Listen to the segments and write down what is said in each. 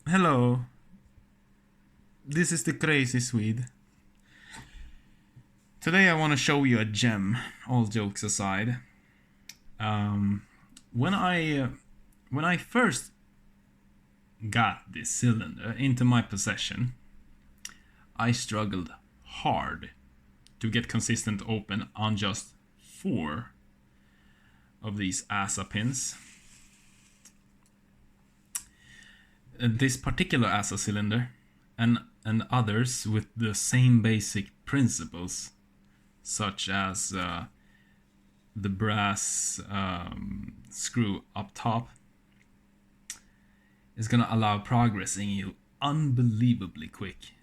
Hello, this is the crazy Swede. Today I want to show you a gem, all jokes aside. Um, when I first got this cylinder into my possession, I struggled hard to get consistent open on just 4 of these ASSA pins. This particular ASSA cylinder and others with the same basic principles, such as the brass screw up top, is gonna allow progressing you unbelievably quick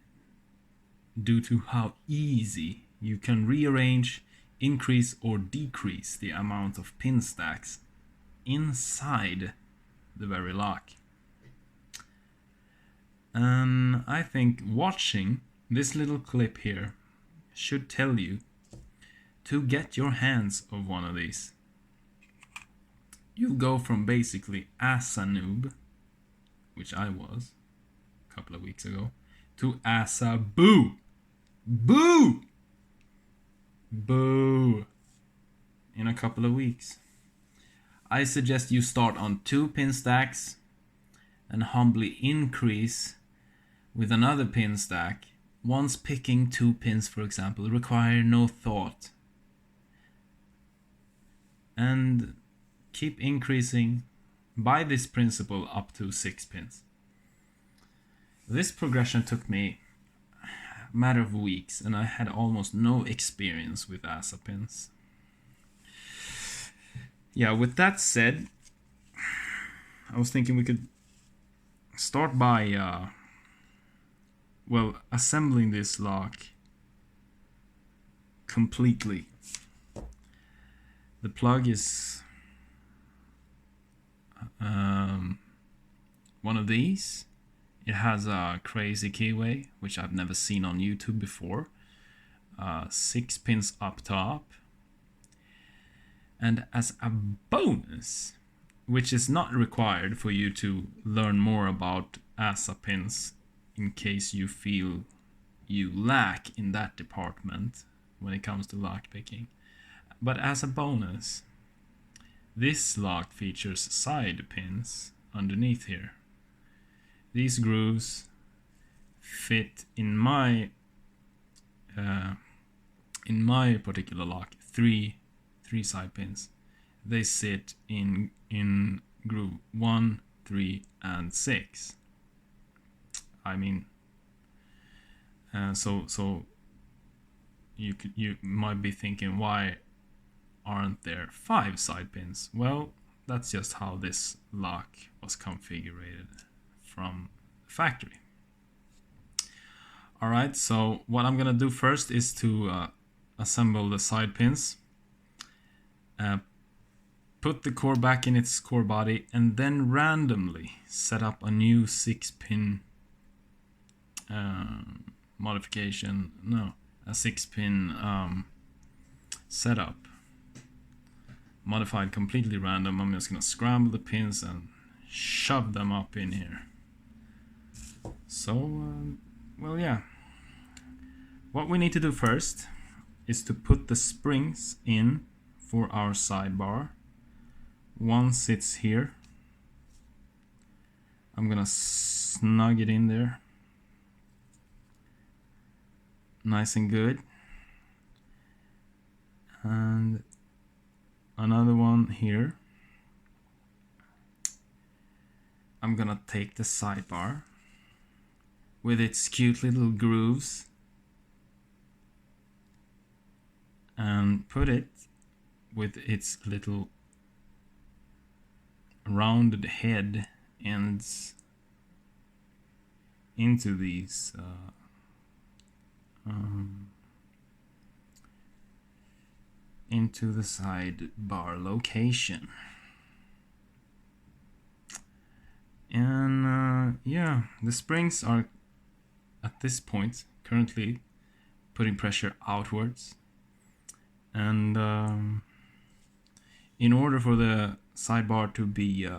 due to how easy you can rearrange, increase or decrease the amount of pin stacks inside the very lock. And I think watching this little clip here should tell you to get your hands of one of these. You'll go from basically ASSA-noob, which I was a couple of weeks ago, to ASSA-boo. Boo! Boo! In a couple of weeks. I suggest you start on 2 pin stacks and humbly increase with another pin stack. Once picking 2 pins, for example, require no thought. And keep increasing by this principle up to 6 pins. This progression took me a matter of weeks, and I had almost no experience with ASSA pins. Yeah, with that said, I was thinking we could start by assembling this lock completely. The plug is one of these. It has a crazy keyway, which I've never seen on YouTube before. 6 pins up top. And as a bonus, which is not required for you to learn more about ASSA pins in case you feel you lack in that department when it comes to lock picking. But as a bonus, this lock features side pins underneath here. These grooves fit in my particular lock 3 side pins. They sit in groove 1, 3, and 6. I mean, so you might be thinking, why aren't there 5 side pins? Well, that's just how this lock was configured from the factory. Alright, so what I'm gonna do first is to assemble the side pins, put the core back in its core body, and then randomly set up a new 6-pin modification, no, a 6-pin setup, modified completely random. I'm just gonna scramble the pins and shove them up in here. So, well, yeah. What we need to do first is to put the springs in for our sidebar. One sits here. I'm gonna snug it in there. Nice and good. And another one here. I'm gonna take the sidebar with its cute little grooves and put it with its little rounded head ends into these into the sidebar location. And yeah, the springs are at this point currently putting pressure outwards, and in order for the sidebar to be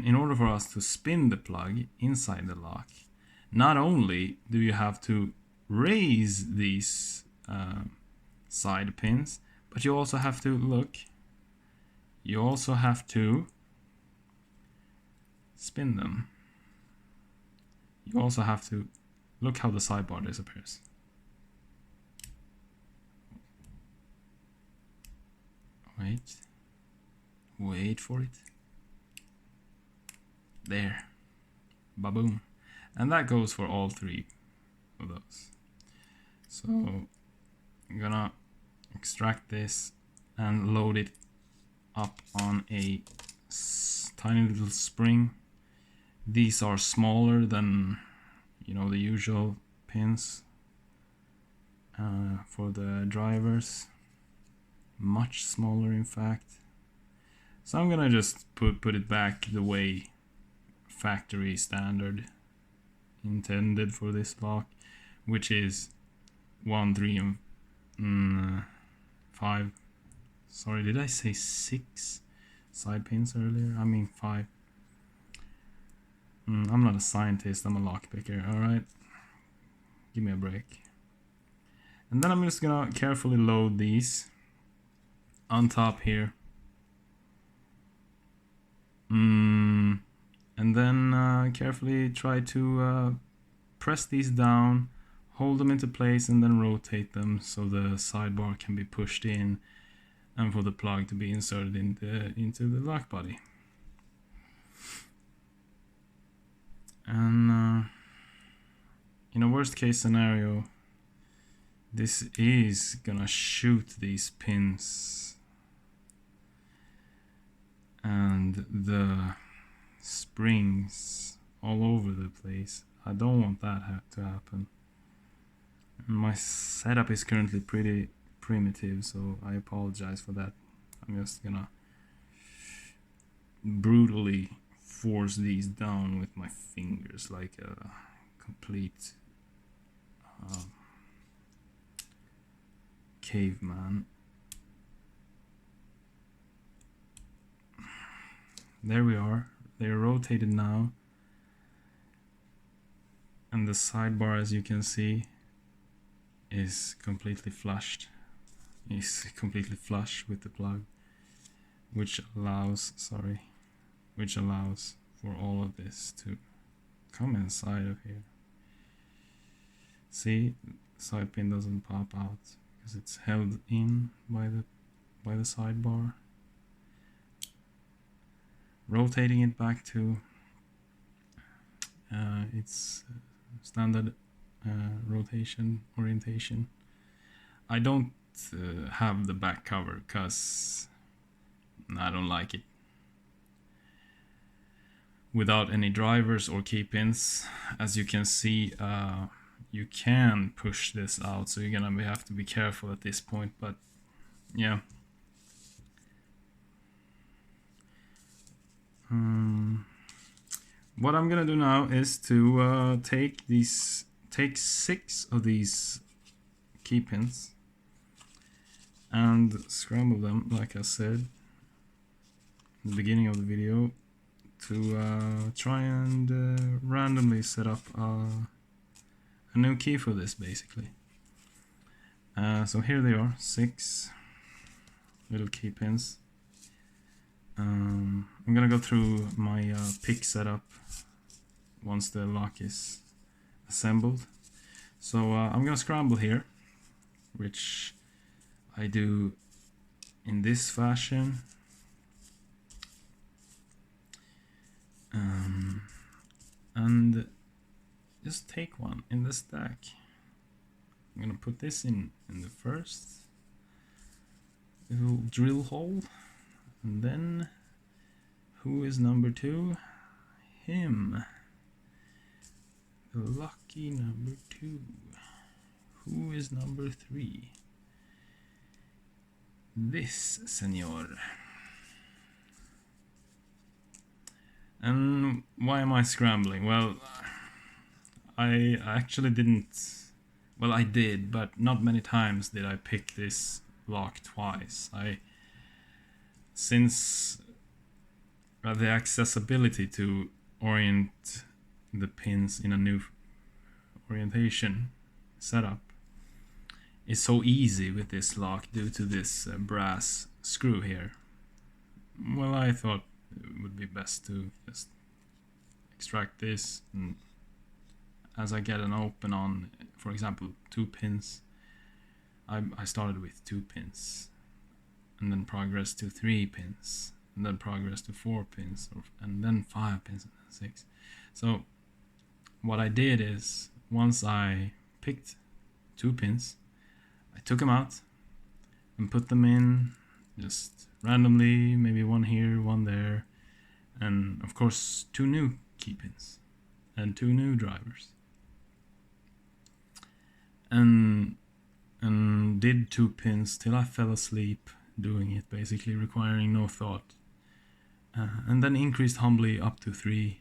in order for us to spin the plug inside the lock, not only do you have to raise these side pins, but you also have to you also have to spin them. You also have to look how the sidebar disappears. Wait for it. There. Ba-boom. And that goes for all three of those. So I'm gonna extract this and load it up on a tiny little spring. These are smaller than, you know, the usual pins for the drivers. Much smaller, in fact. So I'm gonna just put it back the way factory standard intended for this lock, which is 1, 3, and 5. Sorry, did I say 6 side pins earlier? I mean 5. I'm not a scientist, I'm a lock picker, alright? Give me a break. And then I'm just gonna carefully load these on top here. And then carefully try to press these down, hold them into place, and then rotate them so the sidebar can be pushed in and for the plug to be inserted into the lock body. And in a worst case scenario, this is gonna shoot these pins and the springs all over the place. I don't want that to happen. My setup is currently pretty primitive, so I apologize for that. I'm just gonna brutally force these down with my fingers like a complete caveman. There we are. They're rotated now, and the sidebar, as you can see, is completely flushed. Is completely flush with the plug, which allows for all of this to come inside of here. See, side pin doesn't pop out because it's held in by the sidebar. Rotating it back to its standard rotation orientation. I don't have the back cover because I don't like it. Without any drivers or key pins, as you can see, you can push this out, so you're gonna have to be careful at this point, but yeah. What I'm gonna do now is to take 6 of these key pins and scramble them, like I said in the beginning of the video, to try and randomly set up a new key for this, basically. So here they are, 6 little key pins. I'm gonna go through my pick setup once the lock is assembled. So I'm gonna scramble here, which I do in this fashion. And just take one in the stack. I'm gonna put this in the first little drill hole, and then who is number 2? Him. The lucky number 2. Who is number 3? This senor. And why am I scrambling? Well, I actually didn't. Well, I did, but not many times did I pick this lock twice. Since the accessibility to orient the pins in a new orientation setup is so easy with this lock due to this brass screw here. Well, I thought it would be best to just extract this, and as I get an open on, for example, 2 pins, I started with 2 pins and then progressed to 3 pins and then progressed to 4 pins and then 5 pins and then 6. So what I did is, once I picked 2 pins, I took them out and put them in just randomly, maybe one here, one there, and of course 2 new key pins and 2 new drivers, and did 2 pins till I fell asleep doing it, basically requiring no thought, and then increased humbly up to 3,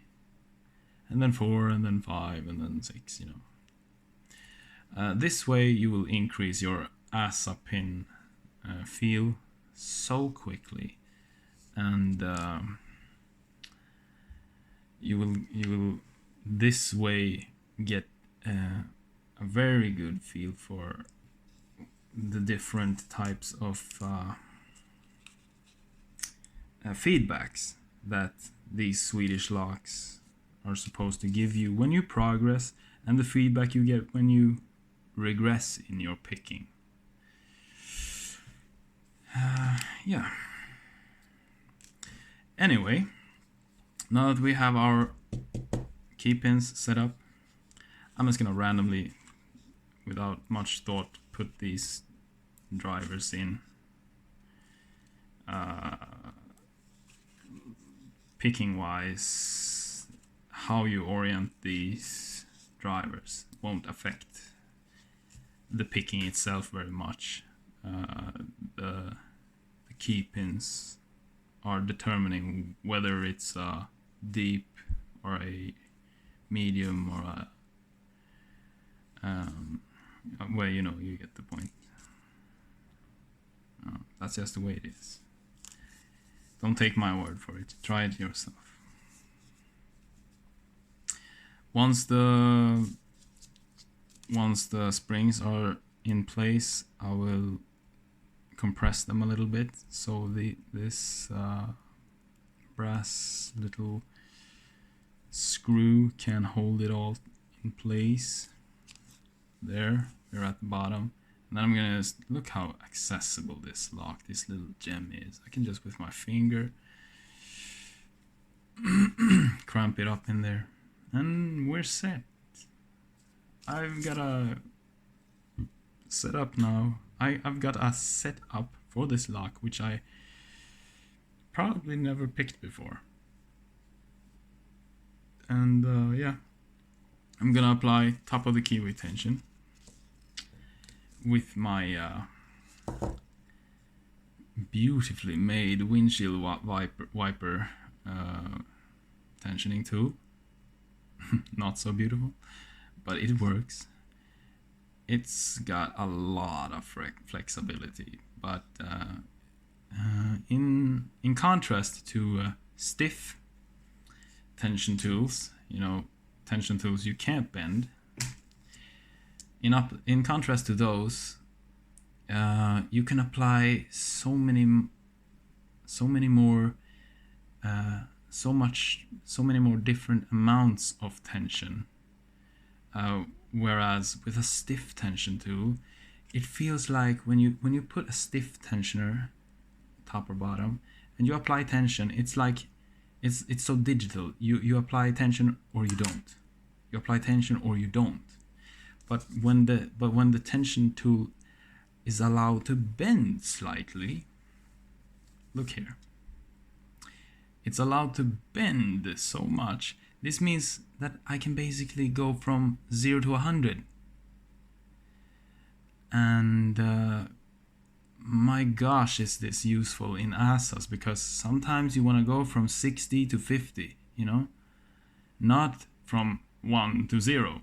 and then 4, and then 5, and then 6, you know. This way you will increase your ASSA pin feel so quickly, and you will this way get a very good feel for the different types of feedbacks that these Swedish locks are supposed to give you when you progress, and the feedback you get when you regress in your picking. Yeah. Anyway, now that we have our key pins set up, I'm just gonna randomly, without much thought, put these drivers in. Picking wise, how you orient these drivers won't affect the picking itself very much. The key pins are determining whether it's a deep or a medium or a well, you know, you get the point. That's just the way it is. Don't take my word for it. Try it yourself. Once the springs are in place, I will compress them a little bit so this brass little screw can hold it all in place. There, we're at the bottom. And then I'm gonna just look how accessible this lock, this little gem is. I can just with my finger cramp it up in there, and we're set. I've got a setup now. I've got a setup for this lock which I probably never picked before. And yeah, I'm gonna apply top of the keyway tension with my beautifully made windshield wiper tensioning tool. Not so beautiful, but it works. It's got a lot of flexibility, but in contrast to stiff tension tools, you know, tension tools you can't bend. In contrast to those, you can apply so many more different amounts of tension. Whereas with a stiff tension tool, it feels like when you put a stiff tensioner, top or bottom, and you apply tension, it's like it's so digital. You apply tension or you don't. You apply tension or you don't. But when the tension tool is allowed to bend slightly, look here. It's allowed to bend so much. This means that I can basically go from 0 to 100. And my gosh, is this useful in ASSAs, because sometimes you want to go from 60 to 50, you know, not from 1 to 0.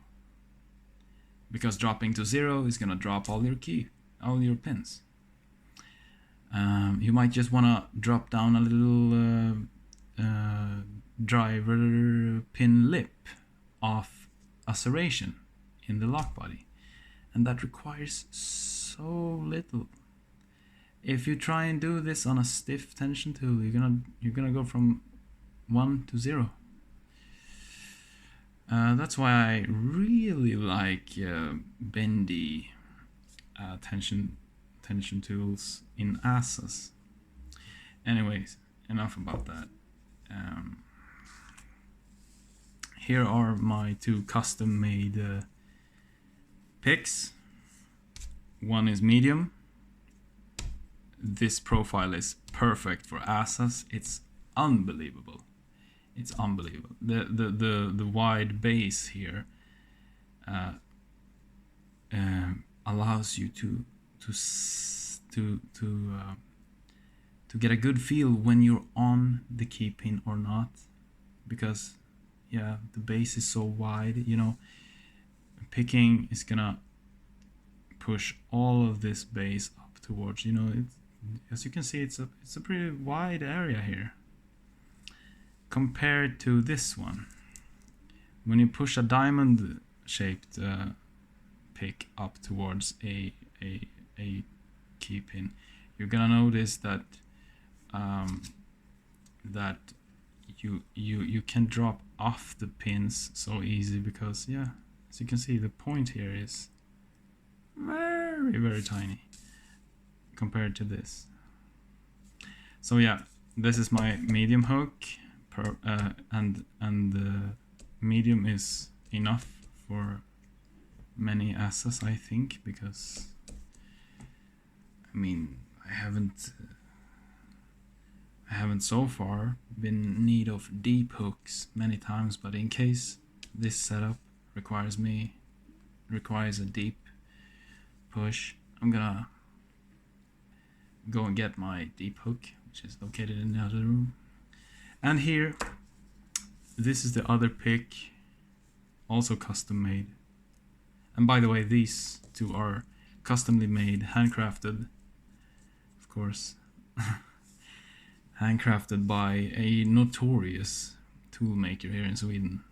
Because dropping to 0 is gonna drop all your pins. You might just wanna drop down a little driver pin lip of a serration in the lock body, and that requires so little. If you try and do this on a stiff tension tool, you're gonna go from 1 to 0. That's why I really like bendy tension tools in ASSAs. Anyways, enough about that. Here are my 2 custom-made picks. One is medium. This profile is perfect for ASSAs. It's unbelievable. It's unbelievable. The wide base here allows you to get a good feel when you're on the key pin or not, because yeah, the base is so wide. You know, picking is gonna push all of this base up towards, you know, as you can see, it's a pretty wide area here compared to this one. When you push a diamond shaped pick up towards a key pin, you're gonna notice that you can drop off the pins so easy, because yeah, as you can see, the point here is very tiny compared to this. So yeah, this is my medium hook, and medium is enough for many ASSAs, I think, because I mean, I haven't so far been in need of deep hooks many times, but in case this setup requires a deep push, I'm gonna go and get my deep hook, which is located in the other room. And here, this is the other pick, also custom made. And by the way, these 2 are customly made, handcrafted, of course, handcrafted by a notorious tool maker here in Sweden.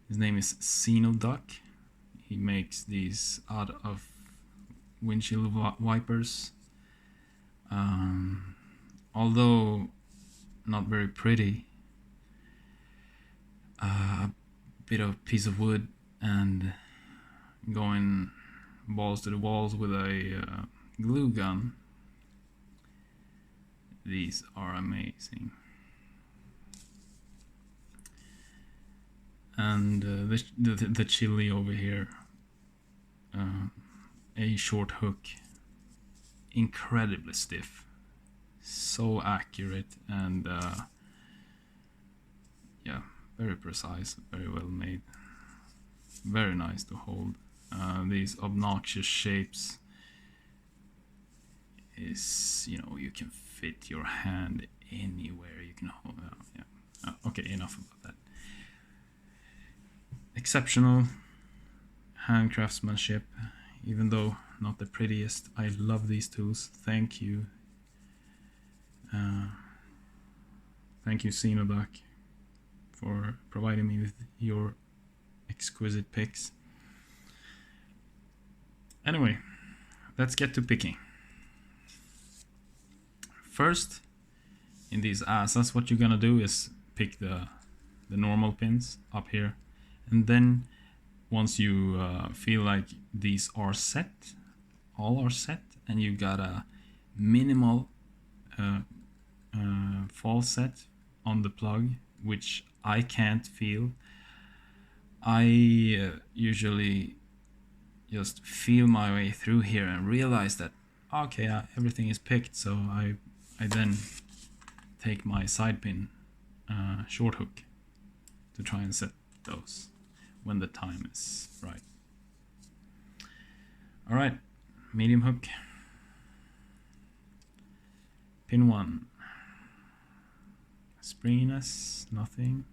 His name is ASSA-noob. He makes these out of windshield wipers. Although not very pretty, a bit of piece of wood and going balls to the walls with a glue gun. These are amazing. And the chili over here, a short hook, incredibly stiff, so accurate, and yeah, very precise, very well made, very nice to hold. These obnoxious shapes is, you know, you can fit your hand anywhere. You can hold. Yeah. Okay, enough about that. Exceptional hand craftsmanship, even though not the prettiest. I love these tools. Thank you. Thank you, ASSA-noob, for providing me with your exquisite picks. Anyway, let's get to picking. First, in these ASSAs, what you're gonna do is pick the normal pins up here, and then once you feel like these are set, all are set, and you got a minimal fall set on the plug, which I can't feel, I usually just feel my way through here and realize that okay, everything is picked. So I then take my side pin short hook to try and set those when the time is right. All right, medium hook, pin 1, springiness, nothing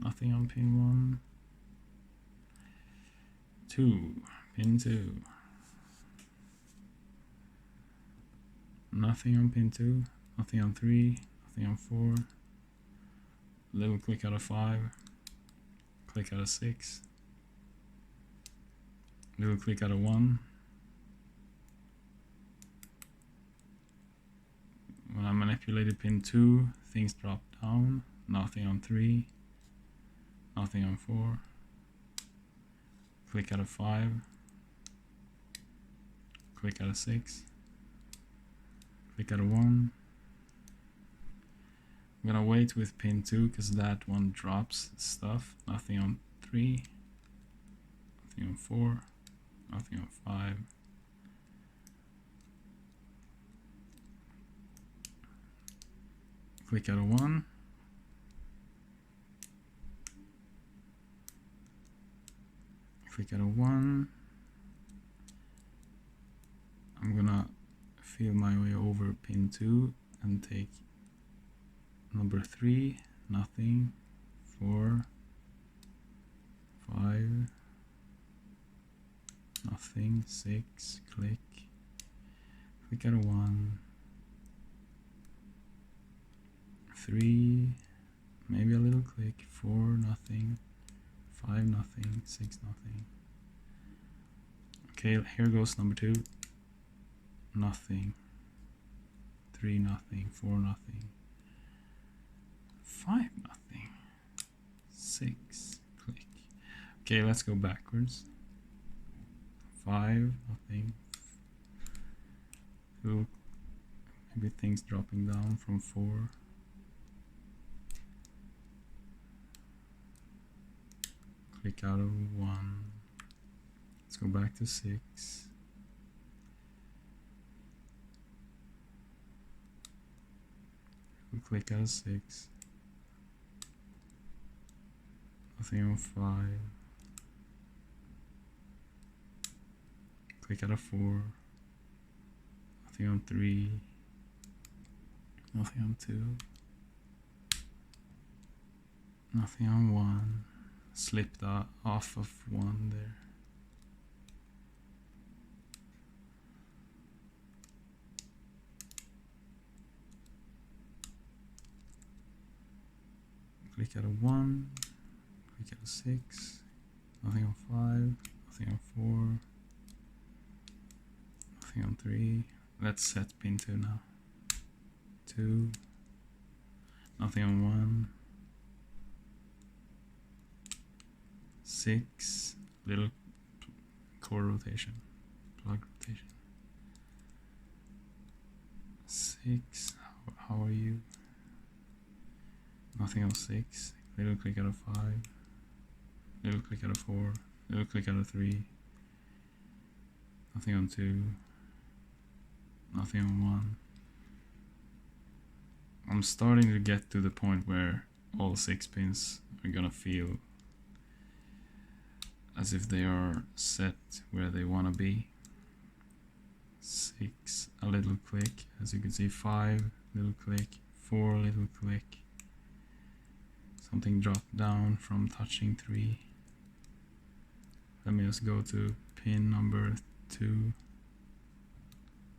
on pin 1, 2, pin 2, nothing on pin 2, nothing on 3, nothing on 4, little click out of 5, click out of 6, little click out of 1. When I manipulated pin 2, things drop down, nothing on 3, nothing on 4, click out of 5, click out of 6, click out of 1. I'm gonna wait with pin 2 because that one drops stuff. Nothing on 3, nothing on 4, nothing on 5. Click out of 1. Click out of 1. I'm gonna feel my way over pin 2 and take number 3, nothing, 4, 5, nothing, 6, click out of 1, 3, maybe a little click, 4, nothing, 5, nothing, 6, nothing. Okay, here goes number 2, nothing, 3, nothing, 4, nothing, 5, nothing, 6, click. Okay, let's go backwards. 5, nothing. Ooh, maybe things dropping down from 4. Click out of 1. Let's go back to 6. We'll click out of 6. Nothing on 5. Click out of 4. Nothing on 3. Nothing on 2. Nothing on 1. Slipped off of 1 there. Click out of 1. Click out of 6. Nothing on 5. Nothing on 4. Nothing on 3. Let's set pin 2 now. 2. Nothing on 1. 6. Little core rotation. Plug rotation. 6. How are you? Nothing on 6. Little click out of 5. Little click out of 4. Little click out of 3. Nothing on 2. Nothing on 1. I'm starting to get to the point where all 6 pins are gonna feel as if they are set where they wanna be. 6, a little click, as you can see. 5, little click. 4, little click. Something dropped down from touching 3. Let me just go to pin number 2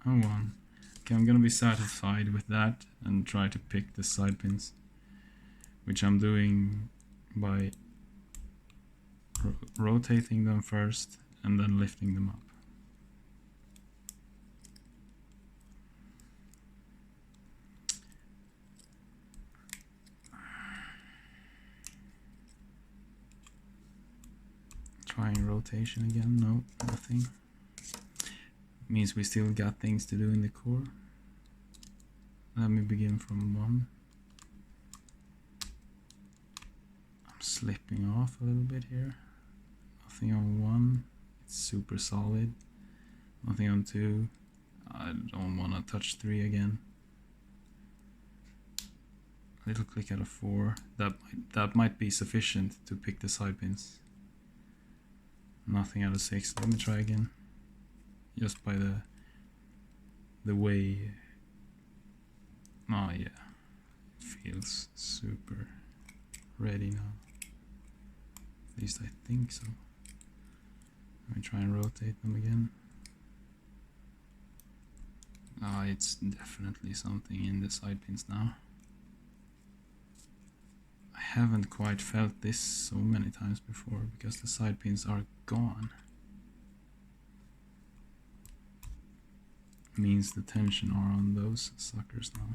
and 1. Okay, I'm gonna be satisfied with that and try to pick the side pins, which I'm doing by rotating them first and then lifting them up. Trying rotation again. No, nothing. Means we still got things to do in the core. Let me begin from 1. I'm slipping off a little bit here. Nothing on 1. It's super solid. Nothing on 2. I don't want to touch 3 again. Little click out of 4. That might be sufficient to pick the side pins. Nothing out of 6. Let me try again. Just by the way. Oh yeah, it feels super ready now. At least I think so. Let me try and rotate them again. It's definitely something in the side pins now. haven't quite felt this so many times before because the side pins are gone. Means the tension are on those suckers now.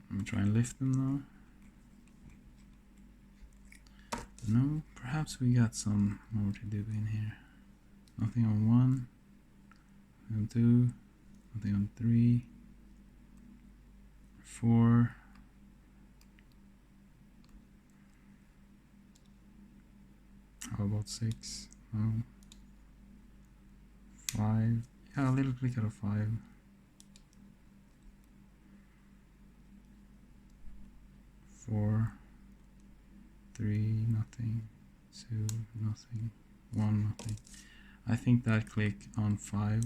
I'm gonna try and lift them now. No, perhaps we got some more to do in here. Nothing on 1, nothing on 2, nothing on 3, 4. How about 6? No. 5. Yeah, a little click out of 5. 4. 3, nothing. 2, nothing. 1, nothing. I think that click on 5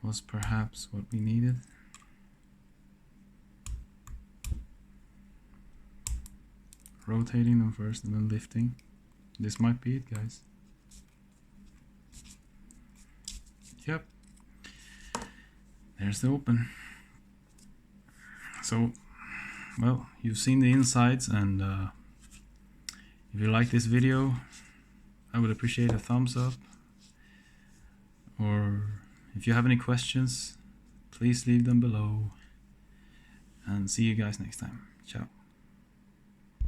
was perhaps what we needed. Rotating them first and then lifting. This might be it, guys. Yep. There's the open. So, well, you've seen the insides, and if you like this video, I would appreciate a thumbs up. Or if you have any questions, please leave them below. And see you guys next time. Ciao.